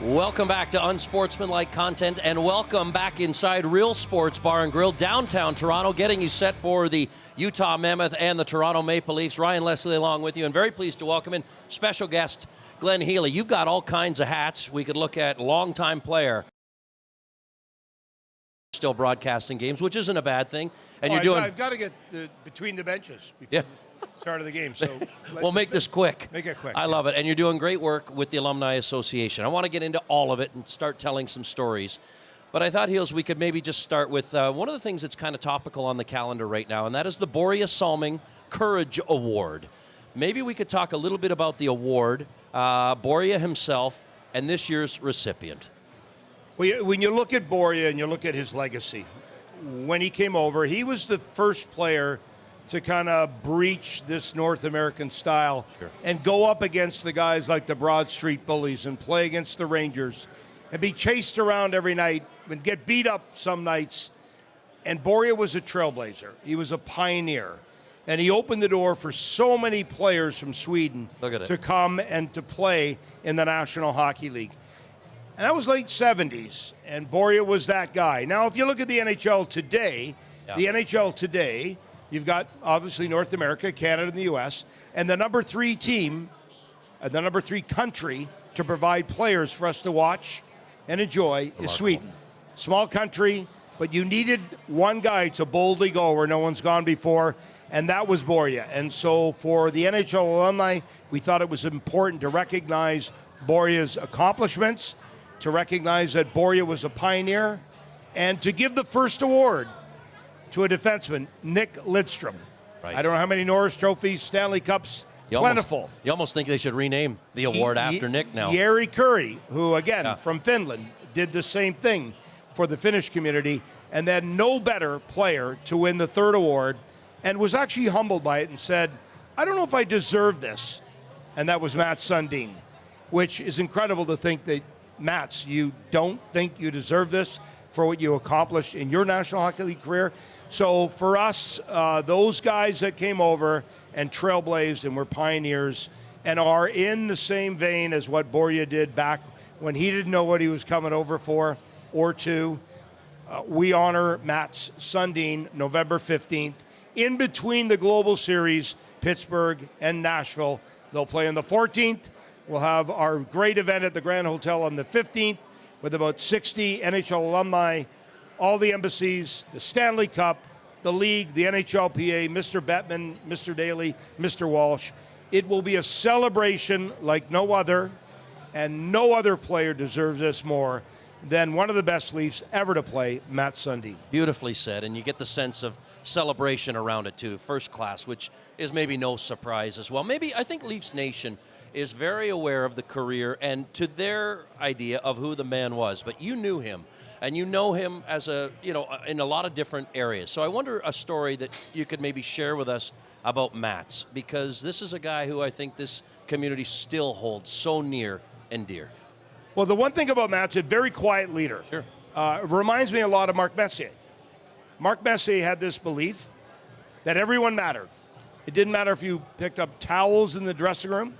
Welcome back to Unsportsmanlike Content, and welcome back inside Real Sports Bar and Grill, downtown Toronto, getting you set for the Utah Mammoth and the Toronto Maple Leafs. Ryan Leslie along with you, and very pleased to welcome in special guest Glenn Healy. You've got all kinds of hats. We could look at longtime player, still broadcasting games, which isn't a bad thing. And you're doing. I've got to get between the benches before the start of the game. So we'll make this quick. Make it quick. I love it. And you're doing great work with the Alumni Association. I want to get into all of it and start telling some stories. But I thought, Heels, we could maybe just start with one of the things that's kind of topical on the calendar right now, and that is the Borje Salming Courage Award. Maybe we could talk a little bit about the award, Borje himself, and this year's recipient. Well, when you look at Borje and you look at his legacy, when he came over, he was the first player to kind of breach this North American style and go up against the guys like the Broad Street Bullies and play against the Rangers and be chased around every night and get beat up some nights. And Borje was a trailblazer. He was a pioneer. And he opened the door for so many players from Sweden to come and to play in the National Hockey League. And that was late 70s, and Borje was that guy. Now, if you look at the NHL today, you've got, obviously, North America, Canada, and the U.S., and the number 3 team, the number 3 country to provide players for us to watch and enjoy is Sweden. Small country, but you needed one guy to boldly go where no one's gone before, and that was Borje. And so for the NHL alumni, we thought it was important to recognize Borje's accomplishments, to recognize that Borje was a pioneer, and to give the first award to a defenseman, Nick Lidstrom. Right. I don't know how many Norris trophies, Stanley Cups, plentiful. You almost think they should rename the award after Nick now. Jari Kurri, who, again, from Finland, did the same thing for the Finnish community, and then no better player to win the 3rd award, and was actually humbled by it and said, I don't know if I deserve this. And that was Mats Sundin, which is incredible to think that, Mats, you don't think you deserve this for what you accomplished in your National Hockey League career. So for us, those guys that came over and trailblazed and were pioneers and are in the same vein as what Borje did back when he didn't know what he was coming over for or to, we honor Mats Sundin November 15th in between the Global Series, Pittsburgh and Nashville. They'll play on the 14th. We'll have our great event at the Grand Hotel on the 15th with about 60 NHL alumni, all the embassies, the Stanley Cup, the league, the NHLPA, Mr. Bettman, Mr. Daly, Mr. Walsh. It will be a celebration like no other, and no other player deserves this more than one of the best Leafs ever to play, Mats Sundin. Beautifully said, and you get the sense of celebration around it too, first class, which is maybe no surprise as well. Maybe, I think Leafs Nation is very aware of the career and to their idea of who the man was. But you knew him, and you know him as in a lot of different areas. So I wonder a story that you could maybe share with us about Mats, because this is a guy who I think this community still holds so near and dear. Well, the one thing about Mats, a very quiet leader. Sure. It reminds me a lot of Mark Messier. Mark Messier had this belief that everyone mattered. It didn't matter if you picked up towels in the dressing room.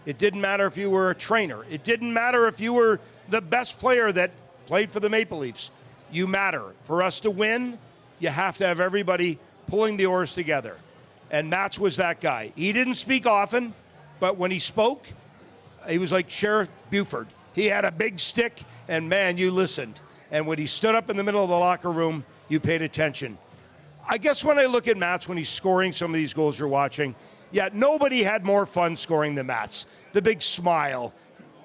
It didn't matter if you were a trainer. It didn't matter if you were the best player that played for the Maple Leafs. You matter. For us to win, you have to have everybody pulling the oars together. And Mats was that guy. He didn't speak often, but when he spoke, he was like Sheriff Buford. He had a big stick, and man, you listened. And when he stood up in the middle of the locker room, you paid attention. I guess when I look at Mats, when he's scoring some of these goals you're watching, nobody had more fun scoring than Mats. The big smile,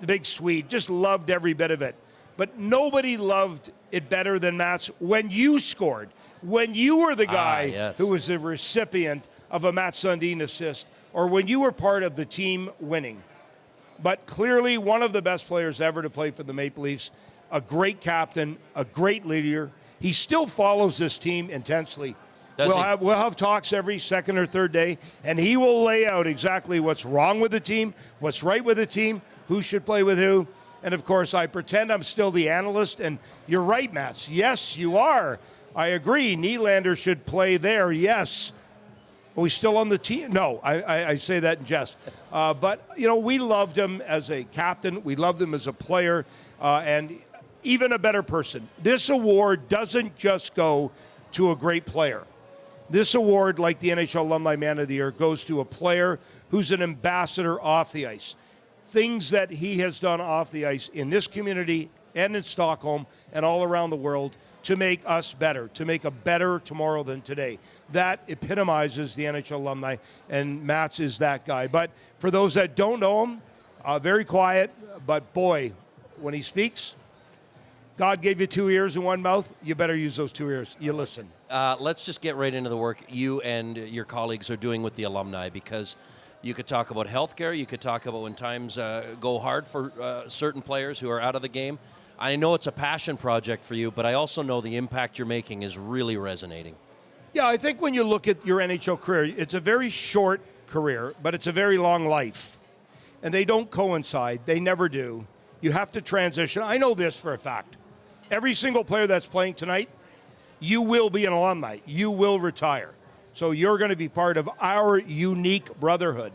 the big sweet, just loved every bit of it. but nobody loved it better than Matt's when you scored, when you were the guy who was the recipient of a Matt Sundin assist, or when you were part of the team winning. But clearly one of the best players ever to play for the Maple Leafs, a great leader. He still follows this team intensely. We'll have talks every second or third day, and he will lay out exactly what's wrong with the team, what's right with the team, who should play with who. And, of course, I pretend I'm still the analyst, and you're right, Mats. Yes, you are. I agree. Nylander should play there, yes. Are we still on the team? No, I say that in jest. But, we loved him as a captain. We loved him as a player, and even a better person. This award doesn't just go to a great player. This award, like the NHL Alumni Man of the Year, goes to a player who's an ambassador off the ice. Things that he has done off the ice in this community and in Stockholm and all around the world to make us better, to make a better tomorrow than today. That epitomizes the NHL alumni, and Mats is that guy. But for those that don't know him, very quiet, but boy, when he speaks, God gave you 2 ears and 1 mouth. You better use those 2 ears. You listen. Let's just get right into the work you and your colleagues are doing with the alumni, because you could talk about healthcare. You could talk about when times go hard for certain players who are out of the game. I know it's a passion project for you, but I also know the impact you're making is really resonating. Yeah, I think when you look at your NHL career, it's a very short career, but it's a very long life. And they don't coincide. They never do. You have to transition. I know this for a fact. Every single player that's playing tonight, you will be an alumni. You will retire. So you're going to be part of our unique brotherhood.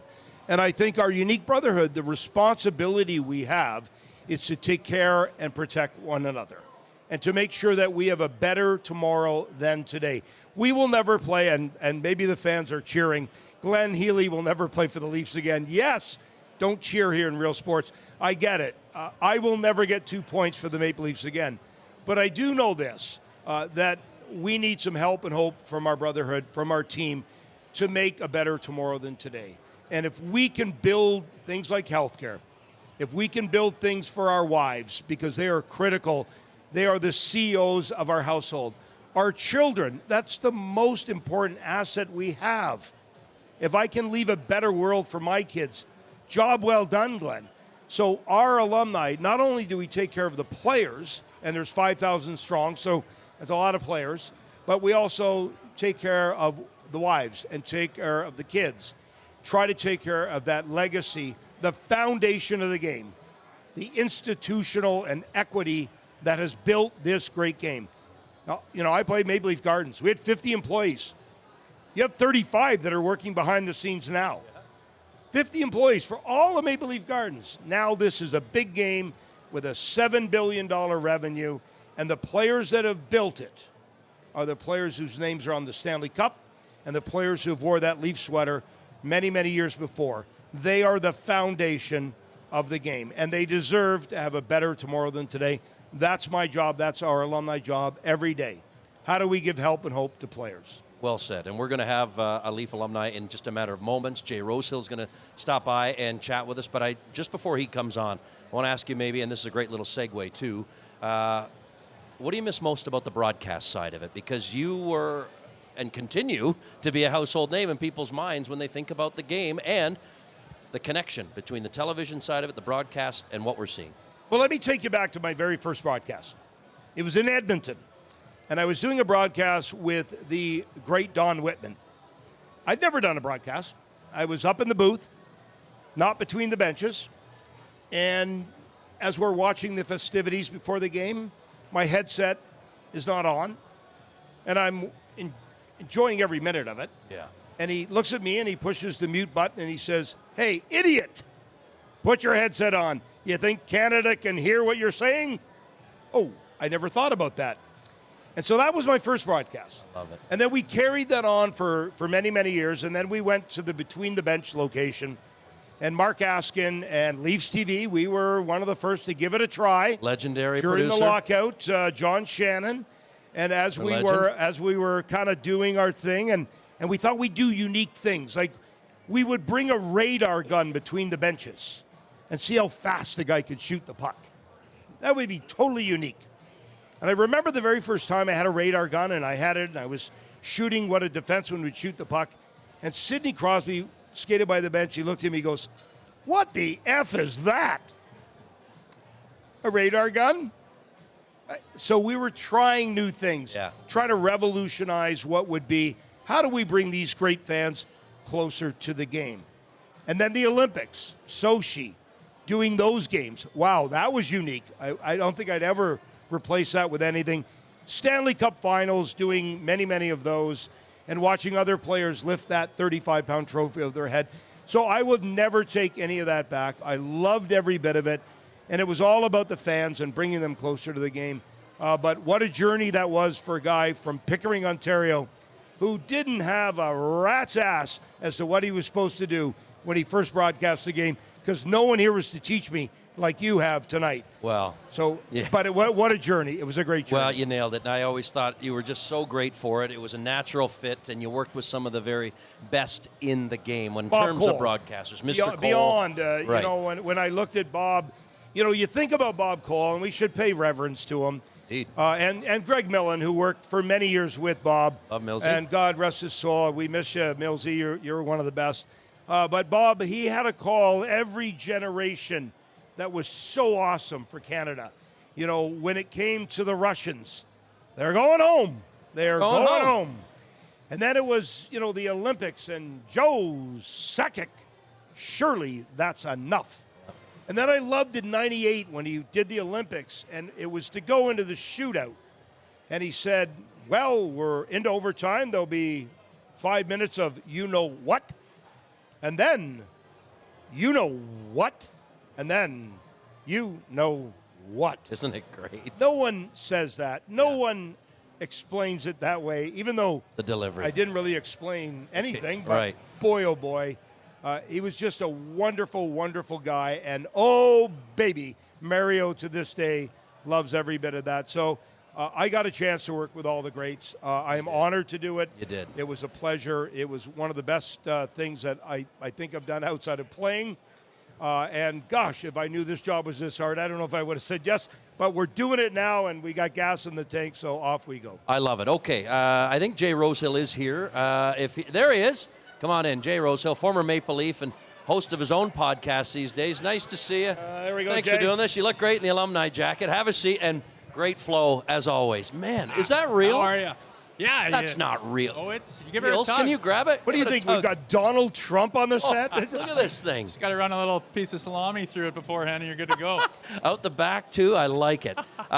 And I think our unique brotherhood, the responsibility we have is to take care and protect one another and to make sure that we have a better tomorrow than today. We will never play, and maybe the fans are cheering, Glenn Healy will never play for the Leafs again. Yes, don't cheer here in Real Sports. I get it. I will never get 2 points for the Maple Leafs again. But I do know this, that we need some help and hope from our brotherhood, from our team, to make a better tomorrow than today. And if we can build things like healthcare, if we can build things for our wives, because they are critical, they are the CEOs of our household. Our children, that's the most important asset we have. If I can leave a better world for my kids, job well done, Glenn. So our alumni, not only do we take care of the players, and there's 5,000 strong, so that's a lot of players, but we also take care of the wives and take care of the kids. Try to take care of that legacy, the foundation of the game, the institutional and equity that has built this great game. Now, I played Maple Leaf Gardens. We had 50 employees. You have 35 that are working behind the scenes now. 50 employees for all of Maple Leaf Gardens. Now this is a big game with a $7 billion revenue, and the players that have built it are the players whose names are on the Stanley Cup and the players who wore that Leaf sweater many, many years before. They are the foundation of the game, and they deserve to have a better tomorrow than today. That's my job. That's our alumni job every day. How do we give help and hope to players? Well said. And we're going to have a Leaf alumni in just a matter of moments. Jay Rosehill is going to stop by and chat with us. But just before he comes on, I want to ask you maybe, and this is a great little segue too, what do you miss most about the broadcast side of it? Because you were and continue to be a household name in people's minds when they think about the game and the connection between the television side of it, the broadcast, and what we're seeing. Well, let me take you back to my very first broadcast. It was in Edmonton, and I was doing a broadcast with the great Don Whitman. I'd never done a broadcast. I was up in the booth, not between the benches, and as we're watching the festivities before the game, my headset is not on, and I'm enjoying every minute of it. Yeah. And he looks at me and he pushes the mute button and he says, "Hey, idiot, put your headset on. You think Canada can hear what you're saying?" Oh, I never thought about that. And so that was my first broadcast. Love it. And then we carried that on for many, many years. And then we went to the Between the Bench location. And Mark Askin and Leafs TV, we were one of the first to give it a try. Legendary during producer. the lockout, John Shannon. And as we were kind of doing our thing, and we thought we'd do unique things. Like we would bring a radar gun between the benches and see how fast the guy could shoot the puck. That would be totally unique. And I remember the very first time I had a radar gun, and I had it, and I was shooting what a defenseman would shoot the puck. And Sidney Crosby skated by the bench. He looked at me, he goes, "What the F is that? A radar gun?" So we were trying new things, trying to revolutionize what would be, how do we bring these great fans closer to the game? And then the Olympics, Sochi, doing those games. Wow, that was unique. I don't think I'd ever replace that with anything. Stanley Cup finals, doing many, many of those, and watching other players lift that 35-pound trophy over their head. So I would never take any of that back. I loved every bit of it, and it was all about the fans and bringing them closer to the game. But what a journey that was for a guy from Pickering, Ontario, who didn't have a rat's ass as to what he was supposed to do when he first broadcast the game, because no one here was to teach me like you have tonight. Well, so, yeah. But what a journey. It was a great journey. Well, you nailed it. And I always thought you were just so great for it. It was a natural fit, and you worked with some of the very best in the game in terms of broadcasters. Mr. Cole. Beyond, right. You know, when I looked at Bob, you know, you think about Bob Cole, and we should pay reverence to him. Indeed. And Greg Millen, who worked for many years with Bob. Love Millsy. And God rest his soul. We miss you, Millsy. You're one of the best. But Bob, he had a call every generation that was so awesome for Canada. You know, when it came to the Russians, they're going home. They're going home. And then it was, you know, the Olympics and Joe Sakic. Surely that's enough. And then I loved in '98 when he did the Olympics, and it was to go into the shootout. And he said, well, we're into overtime. There'll be 5 minutes of you know what, and then you know what, and then you know what. Isn't it great? No one says that. No one explains it that way, even though the delivery. I didn't really explain anything, but right. Boy, oh boy. He was just a wonderful, wonderful guy. And, oh, baby, Mario to this day loves every bit of that. So I got a chance to work with all the greats. I am honored to do it. You did. It was a pleasure. It was one of the best things that I think I've done outside of playing. And, gosh, if I knew this job was this hard, I don't know if I would have said yes. But we're doing it now, and we got gas in the tank, so off we go. I love it. Okay, I think Jay Rosehill is here. There he is. Come on in, Jay Rosehill, former Maple Leaf and host of his own podcast these days. Nice to see you. There we go, Thanks Jay. for doing this. You look great in the alumni jacket. Have a seat, and great flow as always. Man, is that real? How are you? Yeah. That's not real. Oh, you give it a Hills, tug. can you grab it? What do you think? We've got Donald Trump on the set? Look at this thing. Just got to run a little piece of salami through it beforehand, and you're good to go. Out the back, too. I like it.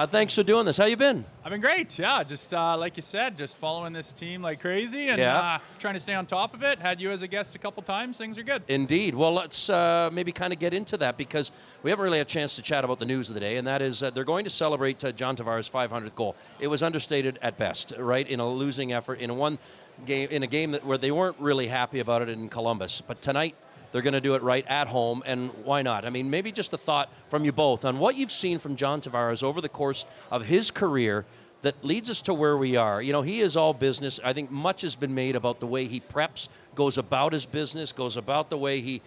Thanks for doing this. How you been? I've been great. Yeah, just like you said, just following this team like crazy and trying to stay on top of it. Had you as a guest a couple times. Things are good. Indeed. Well, let's maybe kind of get into that because we haven't really had a chance to chat about the news of the day, and that is they're going to celebrate John Tavares' 500th goal. It was understated at best, right, in a losing effort, in a game where they weren't really happy about it in Columbus. But tonight, they're going to do it right at home, and why not? I mean, maybe just a thought from you both on what you've seen from John Tavares over the course of his career that leads us to where we are. You know, he is all business. I think much has been made about the way he preps, goes about his business, goes about the way he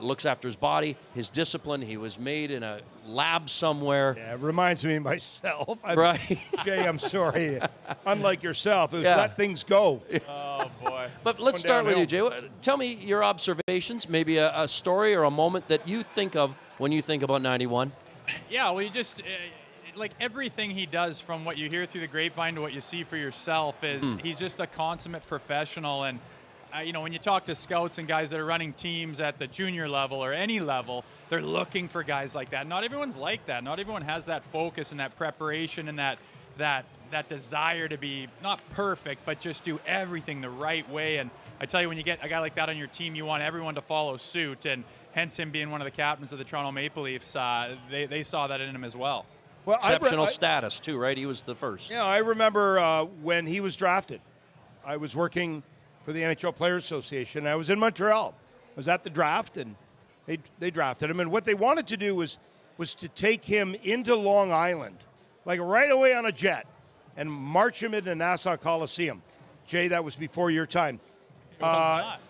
looks after his body, his discipline. He was made in a lab somewhere. Yeah, it reminds me of myself. Right. Jay, I'm sorry. Unlike yourself, it was let things go. Oh, boy. But let's start with you, Jay. Tell me your observations, maybe a story or a moment that you think of when you think about 91. Yeah, well, you just... like everything he does, from what you hear through the grapevine to what you see for yourself, is he's just a consummate professional. And you know, when you talk to scouts and guys that are running teams at the junior level or any level, they're looking for guys like that. Not everyone's like that. Not everyone has that focus and that preparation and that desire to be not perfect, but just do everything the right way. And I tell you, when you get a guy like that on your team, you want everyone to follow suit. And hence him being one of the captains of the Toronto Maple Leafs, they saw that in him as well. Well, exceptional status, too, right? He was the first. Yeah, I remember when he was drafted. I was working for the NHL Players Association. I was in Montreal. I was at the draft, and they drafted him. And what they wanted to do was to take him into Long Island, like right away on a jet, and march him into Nassau Coliseum. Jay, that was before your time.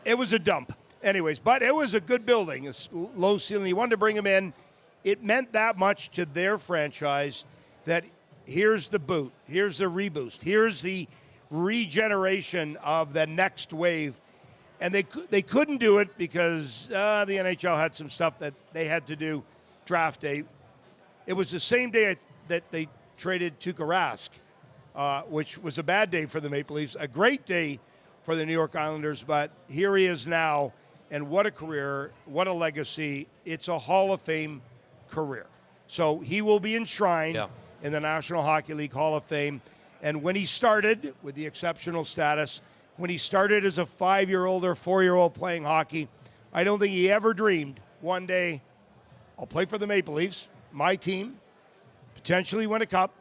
It was a dump. Anyways, but it was a good building, a low ceiling. He wanted to bring him in. it meant that much to their franchise that here's the boot, here's the reboost, here's the regeneration of the next wave. And they couldn't do it because the NHL had some stuff that they had to do draft day. It was the same day that they traded Tuukka Rask, which was a bad day for the Maple Leafs, a great day for the New York Islanders, but here he is now, and what a career, what a legacy. It's a Hall of Fame career. So he will be enshrined in the National Hockey League Hall of Fame. And when he started, with the exceptional status, when he started as a 5-year-old or 4-year-old playing hockey, I don't think he ever dreamed one day, I'll play for the Maple Leafs, my team, potentially win a cup,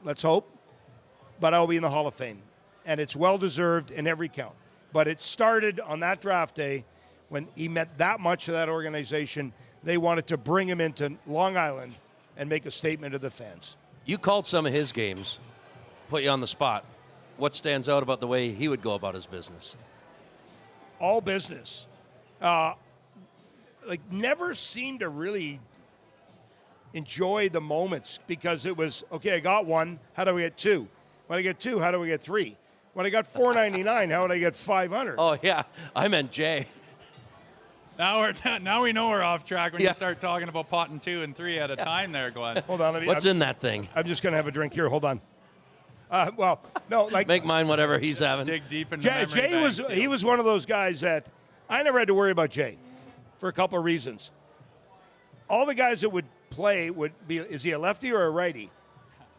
let's hope, but I'll be in the Hall of Fame. And it's well-deserved in every count. But it started on that draft day when he meant that much to that organization. They wanted to bring him into Long Island and make a statement to the fans. You called some of his games, put you on the spot. What stands out about the way he would go about his business? All business. Never seemed to really enjoy the moments because it was, okay, I got one, how do we get two? When I get two, how do we get three? When I got $4.99, how would I get 500? Oh, yeah, I meant Jay. Now we know we're off track when you start talking about potting 2 and 3 at a time there, Glenn. Hold on. What's in that thing? I'm just going to have a drink here. Hold on. Make mine whatever he's having. Dig deep into Jay was one of those guys that I never had to worry about Jay for a couple of reasons. All the guys that would play would be, is he a lefty or a righty?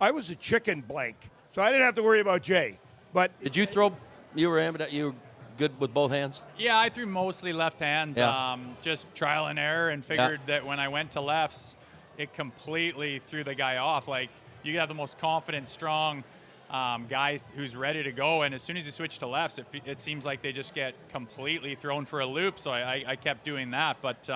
I was a chicken blank, so I didn't have to worry about Jay. But did you throw? You were good with both hands? Yeah, I threw mostly left hands. Yeah. Just trial and error, and figured that when I went to lefts, it completely threw the guy off. Like, you could have the most confident, strong guy who's ready to go, and as soon as you switch to lefts, it seems like they just get completely thrown for a loop. So I kept doing that. But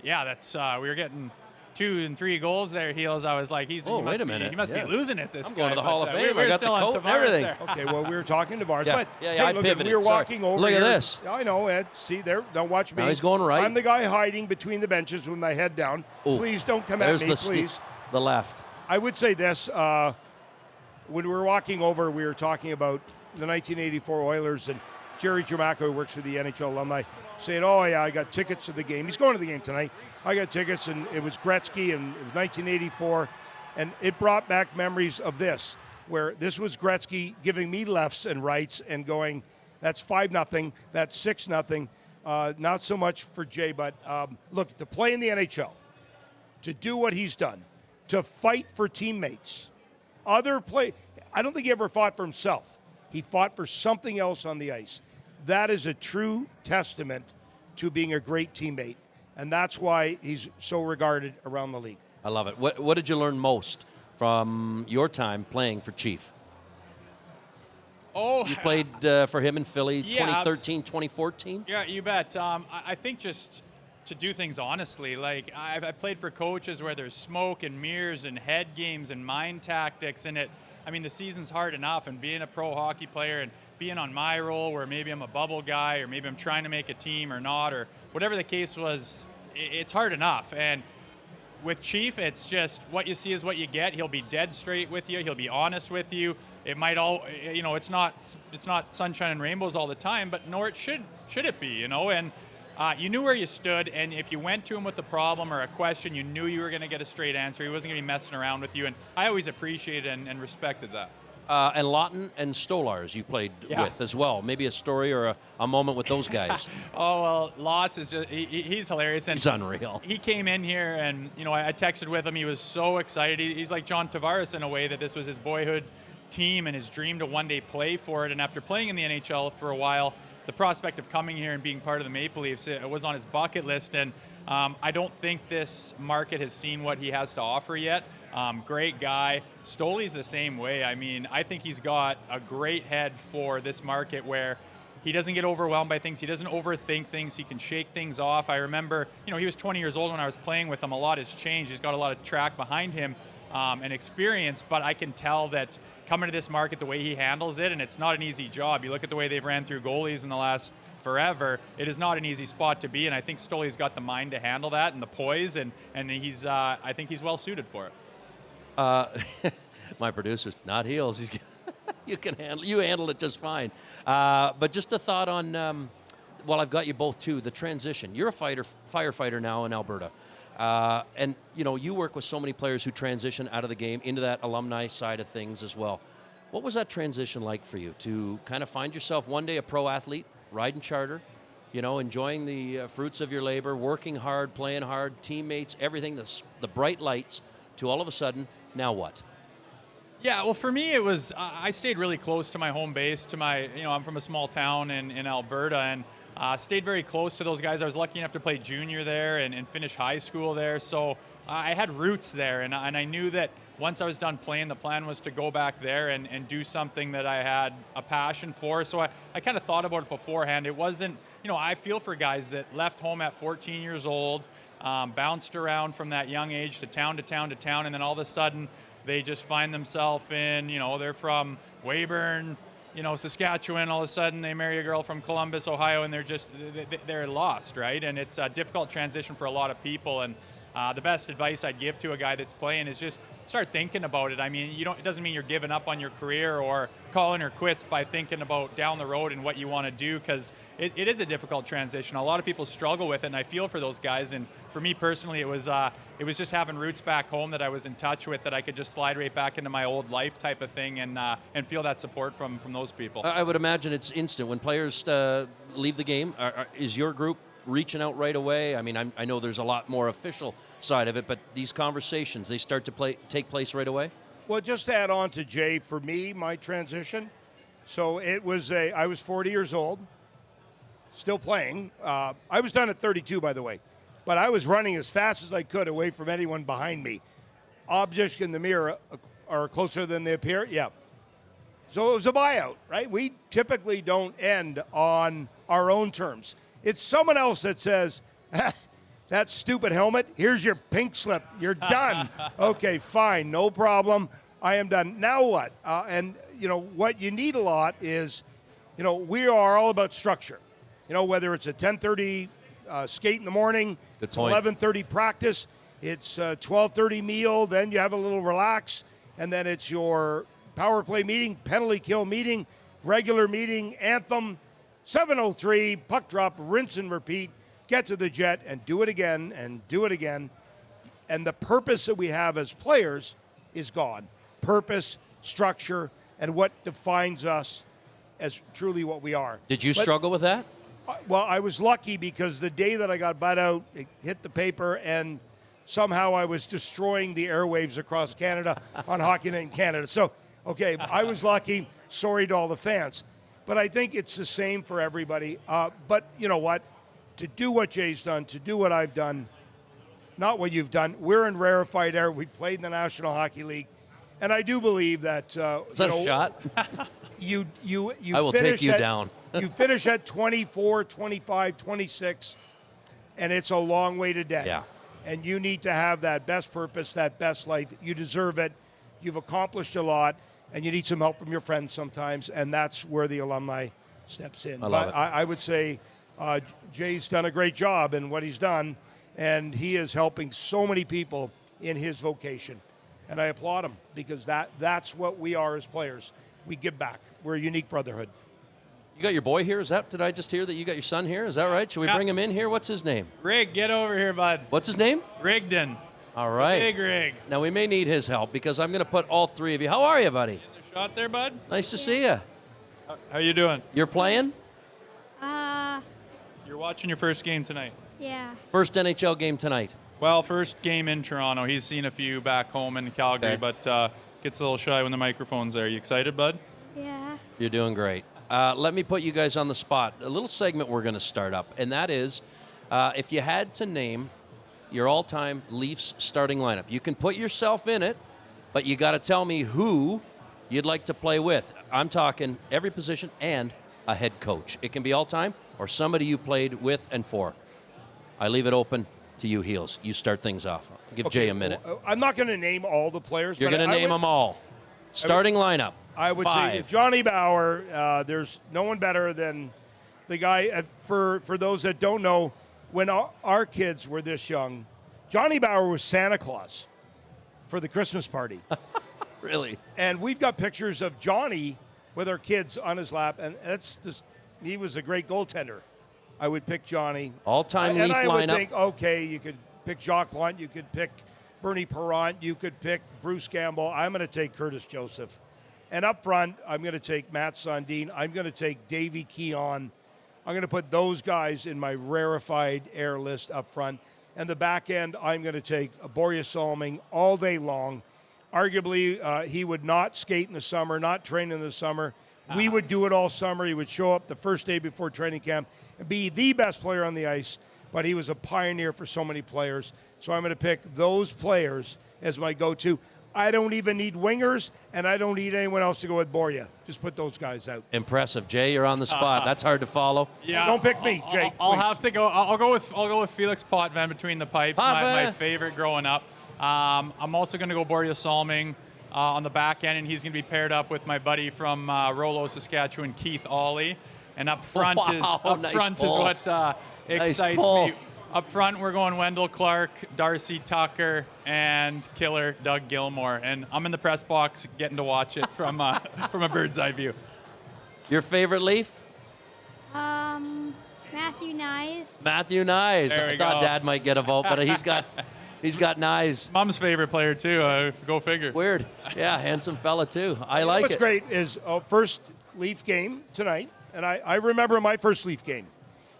that's we were getting 2 and 3 goals there, Heels. I was like, he must be losing it. This I'm guy. going to the Hall of Fame. We're I got still the coat on and everything. there. Okay, well, we were talking to Tavares. Yeah. But Yeah, hey, I look, pivoted. we were walking over Look here. at this. I know, Ed. See there? Don't watch me. Now he's going right. I'm the guy hiding between the benches with my head down. Ooh. Please don't come at me, please. The left. I would say this. When we were walking over, we were talking about the 1984 Oilers, and Jerry Jermaco, who works for the NHL alumni, saying, oh, yeah, I got tickets to the game. He's going to the game tonight. I got tickets, and it was Gretzky, and it was 1984. And it brought back memories of this, where this was Gretzky giving me lefts and rights and going, that's 5-0, that's 6-0. Not so much for Jay, but look, to play in the NHL, to do what he's done, to fight for teammates, I don't think he ever fought for himself. He fought for something else on the ice. That is a true testament to being a great teammate, and that's why he's so regarded around the league. I love it. What did you learn most from your time playing for Chief? Oh, you played for him in Philly 2013, 2014? Yeah, you bet. I think just to do things honestly. Like, I've played for coaches where there's smoke and mirrors and head games and mind tactics, and the season's hard enough, and being a pro hockey player and being on my role where maybe I'm a bubble guy or maybe I'm trying to make a team or not, or whatever the case was, it's hard enough. And with Chief, it's just what you see is what you get. He'll be dead straight with you. He'll be honest with you. It might it's not sunshine and rainbows all the time, but nor it should it be, and you knew where you stood, and if you went to him with a problem or a question, you knew you were going to get a straight answer. He wasn't going to be messing around with you, and I always appreciated and respected that. And Lawton and Stolars you played with as well. Maybe a story or a moment with those guys. Oh, well, Lots is just, he's hilarious. And he's unreal. He came in here, and, I texted with him. He was so excited. He's like John Tavares in a way, that this was his boyhood team and his dream to one day play for it. And after playing in the NHL for a while, the prospect of coming here and being part of the Maple Leafs, it was on his bucket list. And I don't think this market has seen what he has to offer yet. Great guy. Stoley's the same way. I think he's got a great head for this market where he doesn't get overwhelmed by things. He doesn't overthink things. He can shake things off. I remember, he was 20 years old when I was playing with him. A lot has changed. He's got a lot of track behind him and experience, but I can tell that coming to this market, the way he handles it, and it's not an easy job. You look at the way they've ran through goalies in the last forever. It is not an easy spot to be, and I think Stoley's got the mind to handle that and the poise, and he's I think he's well suited for it. My producer's not Heels. He's you handle it just fine. But just a thought on. Well, I've got you both too. The transition. You're a firefighter now in Alberta, and you work with so many players who transition out of the game into that alumni side of things as well. What was that transition like for you to kind of find yourself one day a pro athlete, riding charter, enjoying the fruits of your labor, working hard, playing hard, teammates, everything, the bright lights, to all of a sudden, now what? Yeah, well, for me, it was I stayed really close to my home base, to my, I'm from a small town in Alberta, and stayed very close to those guys. I was lucky enough to play junior there and finish high school there, so I had roots there, and I knew that once I was done playing, the plan was to go back there and do something that I had a passion for. So I kind of thought about it beforehand. It wasn't, I feel for guys that left home at 14 years old, bounced around from that young age to town to town to town, and then all of a sudden they just find themselves in, they're from Weyburn, Saskatchewan. All of a sudden they marry a girl from Columbus, Ohio, and they're lost, right? And it's a difficult transition for a lot of people. And the best advice I'd give to a guy that's playing is just start thinking about it. I mean, it doesn't mean you're giving up on your career or calling her quits by thinking about down the road and what you want to do, because it is a difficult transition. A lot of people struggle with it, and I feel for those guys. And for me personally, it was just having roots back home that I was in touch with, that I could just slide right back into my old life type of thing, and feel that support from those people. I would imagine it's instant when players leave the game. Is your group reaching out right away? I mean, I know there's a lot more official side of it, but these conversations, they start to take place right away? Well, just to add on to Jay, for me, my transition, so I was 40 years old, still playing. I was done at 32, by the way, but I was running as fast as I could away from anyone behind me. Objects in the mirror are closer than they appear. Yeah. So it was a buyout, right? We typically don't end on our own terms. It's someone else that says, that stupid helmet, here's your pink slip, you're done. Okay, fine, no problem, I am done. Now what? And what you need a lot is, we are all about structure. Whether it's a 10:30 skate in the morning, it's 11:30 practice, it's 12:30 meal, then you have a little relax, and then it's your power play meeting, penalty kill meeting, regular meeting, anthem, 7:03, puck drop, rinse and repeat, get to the jet, and do it again, and do it again. And the purpose that we have as players is gone. Purpose, structure, and what defines us as truly what we are. Did you struggle with that? Well, I was lucky because the day that I got butt out, it hit the paper, and somehow I was destroying the airwaves across Canada on Hockey Night in Canada. So, okay, I was lucky. Sorry to all the fans. But I think it's the same for everybody. But you know what? To do what Jay's done, to do what I've done, not what you've done. We're in rarefied air. We played in the National Hockey League. And I do believe that... Is that a shot? You I will take you down. You finish at 24, 25, 26, and it's a long way to dead. Yeah. And you need to have that best purpose, that best life. You deserve it. You've accomplished a lot. And you need some help from your friends sometimes, and that's where the alumni steps in. I would say Jay's done a great job in what he's done, and he is helping so many people in his vocation. And I applaud him, because that's what we are as players. We give back. We're a unique brotherhood. You got your boy here? Did I just hear that you got your son here? Is that right? Should we bring him in here? What's his name? Rig, get over here, bud. What's his name? Rigdon. All right. Big Rig. Now, we may need his help, because I'm going to put all three of you. How are you, buddy? Shot there, bud. Nice to see you. How you doing? You're playing? You're watching your first game tonight. Yeah. First NHL game tonight. Well, first game in Toronto. He's seen a few back home in Calgary, but gets a little shy when the microphone's there. You excited, bud? Yeah. You're doing great. Let me put you guys on the spot. A little segment we're going to start up, and that is if you had to name your all-time Leafs starting lineup. You can put yourself in it, but you got to tell me who you'd like to play with. I'm talking every position and a head coach. It can be all-time or somebody you played with and for. I leave it open to you, Heels. You start things off. Give Jay a minute. Well, I'm not going to name all the players. You're going to name them all. Starting lineup. I would 5. say Johnny Bauer, there's no one better than the guy, for those that don't know, when our kids were this young, Johnny Bauer was Santa Claus for the Christmas party. Really? And we've got pictures of Johnny with our kids on his lap, and he was a great goaltender. I would pick Johnny. All-time Leaf lineup. And I would think, okay, you could pick Jacques Plante, you could pick Bernie Parent, you could pick Bruce Campbell. I'm going to take Curtis Joseph. And up front, I'm going to take Matt Sundin. I'm going to take Davey Keon. I'm going to put those guys in my rarefied air list up front. And the back end, I'm going to take Borje Salming all day long. Arguably, he would not skate in the summer, not train in the summer. We would do it all summer. He would show up the first day before training camp and be the best player on the ice. But he was a pioneer for so many players. So I'm going to pick those players as my go-to. I don't even need wingers, and I don't need anyone else to go with Borje. Just put those guys out. Impressive, Jay. You're on the spot. That's hard to follow. Yeah, don't pick me, Jake. I'll have to go. I'll go with Felix Potvin between the pipes. My favorite growing up. I'm also going to go Borje Salming on the back end, and he's going to be paired up with my buddy from Rollo, Saskatchewan, Keith Ollie. And up front is what excites me. Up front, we're going Wendell Clark, Darcy Tucker, and killer Doug Gilmour. And I'm in the press box getting to watch it from a bird's eye view. Your favorite Leaf? Matthew Nyes. Matthew Nyes. I thought Dad might get a vote, but he's got Nyes. Mom's favorite player, too. Go figure. Weird. Yeah, handsome fella, too. I like it. What's great is first Leaf game tonight, and I remember my first Leaf game.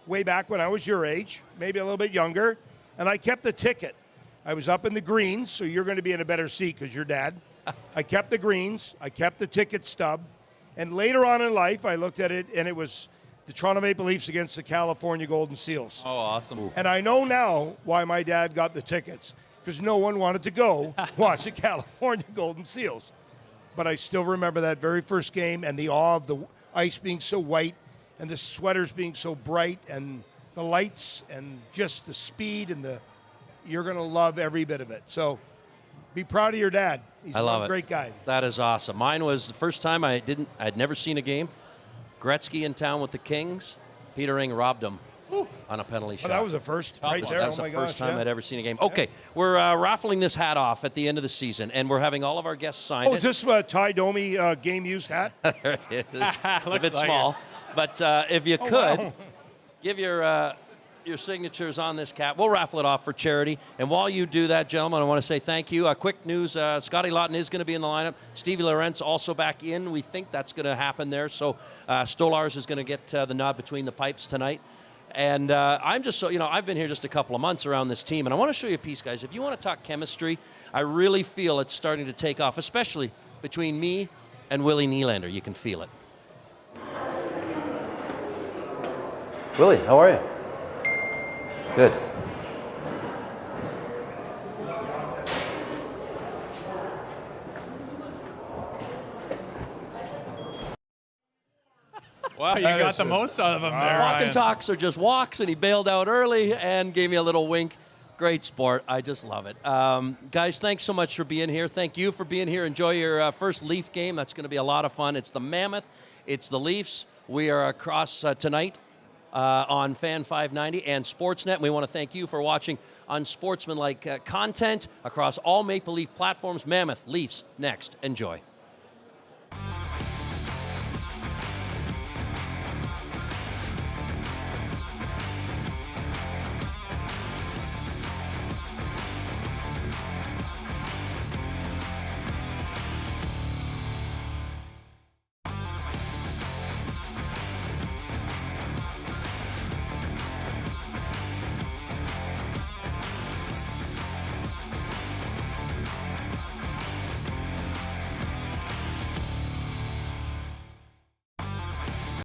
Way back when I was your age, maybe a little bit younger, and I kept the ticket. I was up in the greens, so you're going to be in a better seat because you're Dad. I kept the greens. I kept the ticket stub. And later on in life, I looked at it, and it was the Toronto Maple Leafs against the California Golden Seals. Oh, awesome. And I know now why my dad got the tickets, because no one wanted to go watch the California Golden Seals. But I still remember that very first game and the awe of the ice being so white, and the sweaters being so bright, and the lights, and just the speed, and you're going to love every bit of it. So be proud of your dad. He's a great guy. That is awesome. Mine was the first time I'd never seen a game. Gretzky in town with the Kings. Peter Ing robbed him on a penalty shot. That was the first right there. That was the first time I'd ever seen a game. Okay, we're raffling this hat off at the end of the season, and we're having all of our guests sign it. Oh, is this a Ty Domi game-used hat? There it is. It's a bit small. But if you could, give your signatures on this cap. We'll raffle it off for charity. And while you do that, gentlemen, I want to say thank you. Quick news, Scotty Lawton is going to be in the lineup. Stevie Lorentz also back in. We think that's going to happen there. So Stolars is going to get the nod between the pipes tonight. And I'm just I've been here just a couple of months around this team. And I want to show you a piece, guys. If you want to talk chemistry, I really feel it's starting to take off, especially between me and Willie Nylander. You can feel it. Willie, how are you? Good. Wow, you got the most out of him there. Walk and talks are just walks, and he bailed out early and gave me a little wink. Great sport. I just love it. Guys, thanks so much for being here. Thank you for being here. Enjoy your first Leaf game. That's going to be a lot of fun. It's the Mammoth. It's the Leafs. We are across tonight on Fan 590 and Sportsnet. We want to thank you for watching Unsportsmanlike content across all Maple Leaf platforms. Mammoth, Leafs, next. Enjoy.